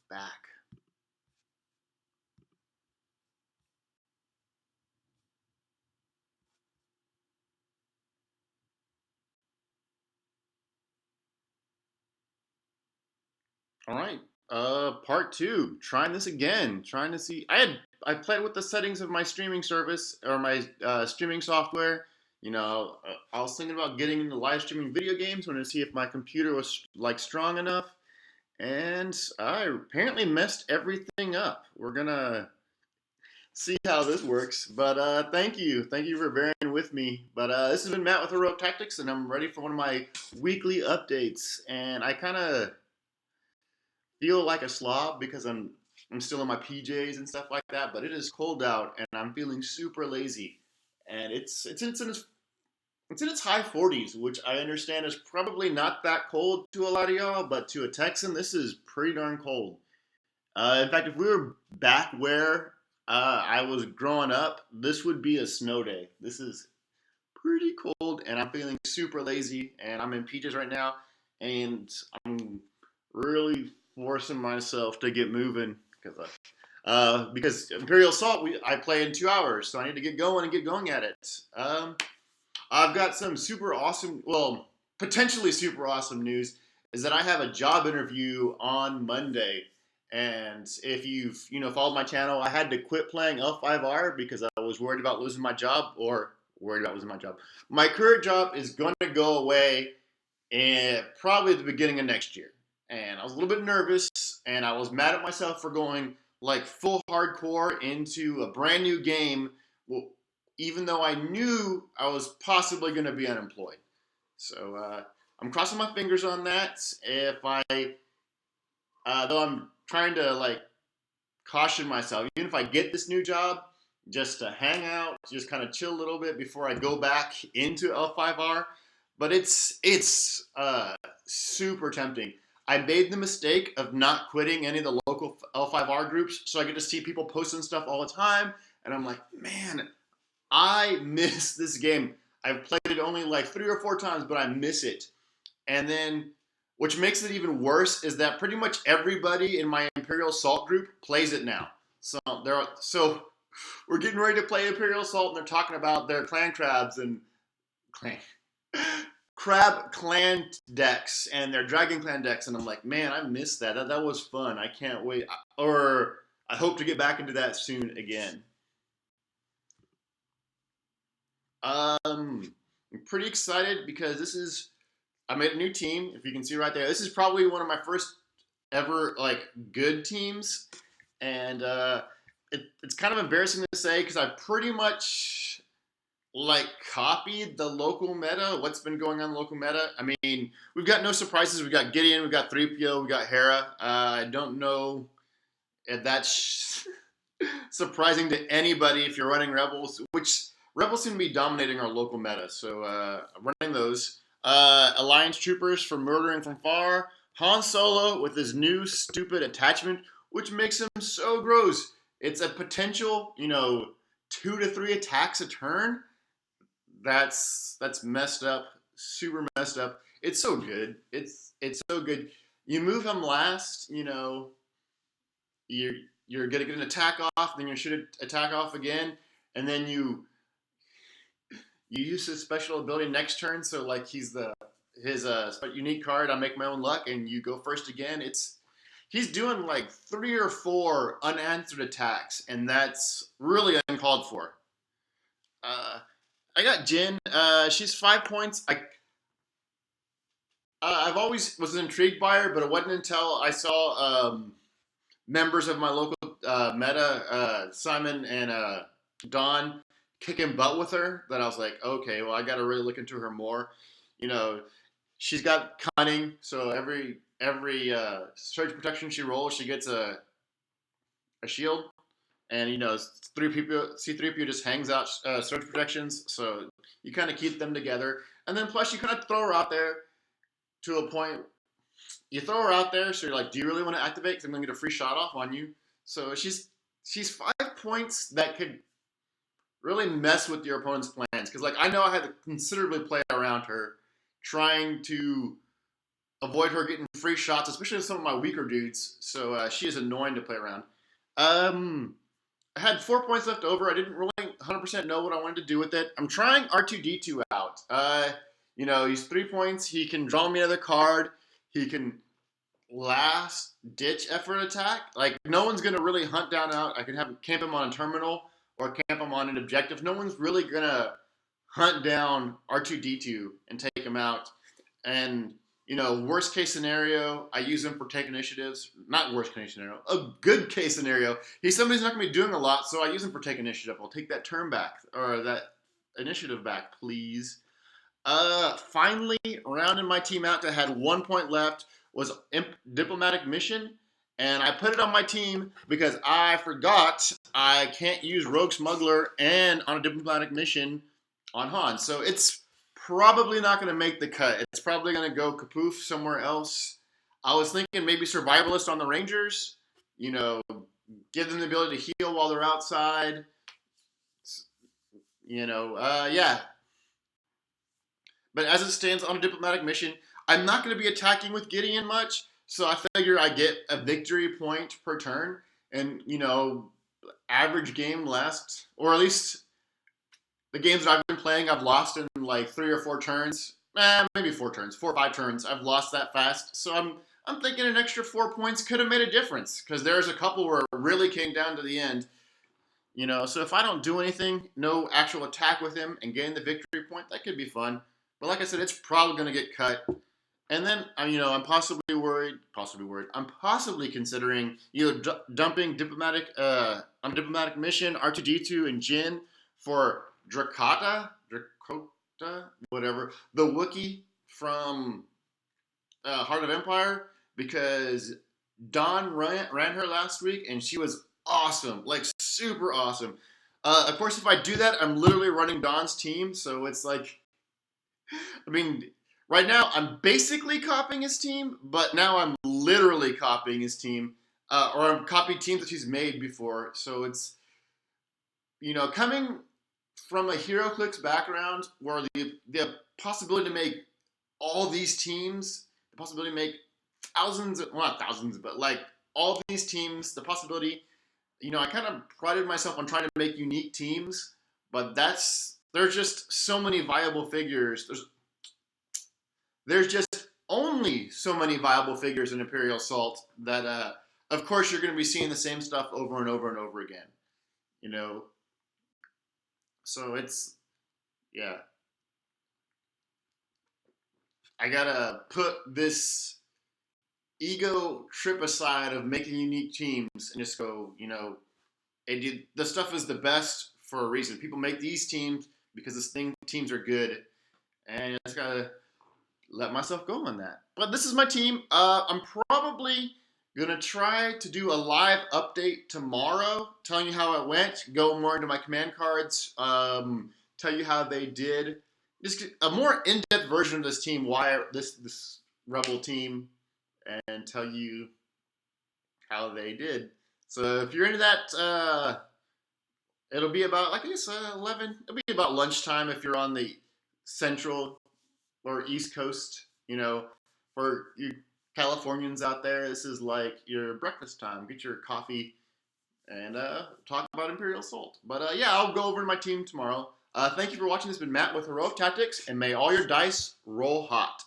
back. All right. Part two. Trying this again. Trying to see. I played with the settings of my streaming service or my streaming software. I was thinking about getting into live streaming video games. Wanted to see if my computer was like strong enough, and I apparently messed everything up. We're gonna see how this works. But thank you for bearing with me. But this has been Matt with Heroic Tactics, and I'm ready for one of my weekly updates. And I kind of feel like a slob because I'm still in my PJs and stuff like that. But it is cold out, and I'm feeling super lazy. And it's in its high 40s, which I understand is probably not that cold to a lot of y'all, but to a Texan, this is pretty darn cold. In fact, if we were back where I was growing up, this would be a snow day. This is pretty cold, and I'm feeling super lazy, and I'm in PJs right now, and I'm really forcing myself to get moving because Imperial Assault I play in 2 hours, so I need to get going and get going at it. I've got some super awesome, well, potentially super awesome news is that I have a job interview on Monday. And if you've followed my channel, I had to quit playing L5R because I was worried about losing my job or worried about losing my job. My current job is going to go away probably at the beginning of next year. And I was a little bit nervous and I was mad at myself for going like full hardcore into a brand new game, well, even though I knew I was possibly going to be unemployed. So I'm crossing my fingers on that. Though I'm trying to like caution myself, even if I get this new job, just to hang out, just kind of chill a little bit before I go back into L5R. But it's super tempting. I made the mistake of not quitting any of the local L5R groups, so I get to see people posting stuff all the time, and I'm like, man, I miss this game. I've played it only like 3 or 4 times, but I miss it. And then, which makes it even worse, is that pretty much everybody in my Imperial Assault group plays it now. So we're getting ready to play Imperial Assault, and they're talking about their clan crabs and clan crab clan decks and their dragon clan decks, and I'm like, man, I missed that. That was fun. I can't wait. Or I hope to get back into that soon again. I'm pretty excited because I made a new team. If you can see right there, this is probably one of my first ever like good teams, and it's kind of embarrassing to say because I pretty much like copied the local meta. What's been going on in the local meta? I mean, we've got no surprises. We've got Gideon, we've got 3PO, we've got Hera. I don't know if that's surprising to anybody if you're running Rebels, which Rebels seem to be dominating our local meta. So running those. Alliance troopers for murdering from far. Han Solo with his new stupid attachment, which makes him so gross. It's a potential, 2 to 3 attacks a turn. That's messed up, super messed up. It's so good. It's so good. You move him last, you're you're gonna get an attack off, then you shoot attack off again, and then you use his special ability next turn. So like his unique card. I make my own luck, and you go first again. He's doing like 3 or 4 unanswered attacks, and that's really uncalled for. I got Jin. She's 5 points. I've always was intrigued by her, but it wasn't until I saw members of my local meta, Simon and Don, kicking butt with her that I was like, okay, well, I got to really look into her more. You know, she's got cunning, so every surge protection she rolls, she gets a shield, and C3PO just hangs out surge protections, so you kind of keep them together, and then plus you kind of throw her out there to a point. You throw her out there, so you're like, do you really want to activate? Because I'm gonna get a free shot off on you. So she's 5 points that could really mess with your opponent's plans. Because like I know I had to considerably play around her, trying to avoid her getting free shots, especially with some of my weaker dudes. So she is annoying to play around. Um, I had 4 points left over. I didn't really 100% know what I wanted to do with it. I'm trying R2D2 out. He's 3 points. He can draw me another card. He can last ditch effort attack. Like no one's gonna really hunt down out. I can have camp him on a terminal or camp him on an objective. No one's really gonna hunt down R2D2 and take him out. And worst case scenario, I use him for take initiatives. Not worst case scenario, a good case scenario. He's somebody who's not gonna be doing a lot, so I use him for take initiative. I'll take that turn back or that initiative back, please. Finally, rounding my team out to had 1 point left was diplomatic mission, and I put it on my team because I forgot I can't use rogue smuggler and on a diplomatic mission on Han. So it's probably not going to make the cut. It's probably going to go kapoof somewhere else. I was thinking maybe survivalist on the Rangers. Give them the ability to heal while they're outside. Yeah. But as it stands on a diplomatic mission, I'm not going to be attacking with Gideon much, so I figure I get a victory point per turn, and average game lasts, or at least the games that I've been playing, I've lost in like 3 or 4 turns, maybe 4 turns, 4 or 5 turns. I've lost that fast, so I'm thinking an extra 4 points could have made a difference because there's a couple where it really came down to the end. So if I don't do anything, no actual attack with him, and gain the victory point, that could be fun. But like I said, it's probably going to get cut. And then, I'm possibly worried. I'm possibly considering, dumping on diplomatic mission R2D2 and Jin for Drakata, whatever, the Wookiee from Heart of Empire, because Dawn ran her last week and she was awesome, like super awesome. Of course, if I do that, I'm literally running Dawn's team, so it's like, right now I'm basically copying his team, but now I'm literally copying his team, or I'm copying teams that he's made before. So it's, coming from a HeroClix background where the possibility to make all these teams, the possibility to make thousands, well not thousands, but like all these teams, the possibility, I kind of prided myself on trying to make unique teams, but there's just so many viable figures. There's just only so many viable figures in Imperial Assault that, of course, you're going to be seeing the same stuff over and over and over again. So it's, yeah. I gotta put this ego trip aside of making unique teams and just go, the stuff is the best for a reason. People make these teams because teams are good, and I just gotta let myself go on that. But this is my team. I'm probably gonna try to do a live update tomorrow, telling you how it went, go more into my command cards, tell you how they did, just a more in-depth version of this team, why this rebel team, and tell you how they did. So if you're into that, it'll be about, like I guess, 11. It'll be about lunchtime if you're on the central or East Coast. For you Californians out there, this is like your breakfast time. Get your coffee and talk about Imperial Assault. But yeah, I'll go over to my team tomorrow. Thank you for watching. This has been Matt with Heroic Tactics, and may all your dice roll hot.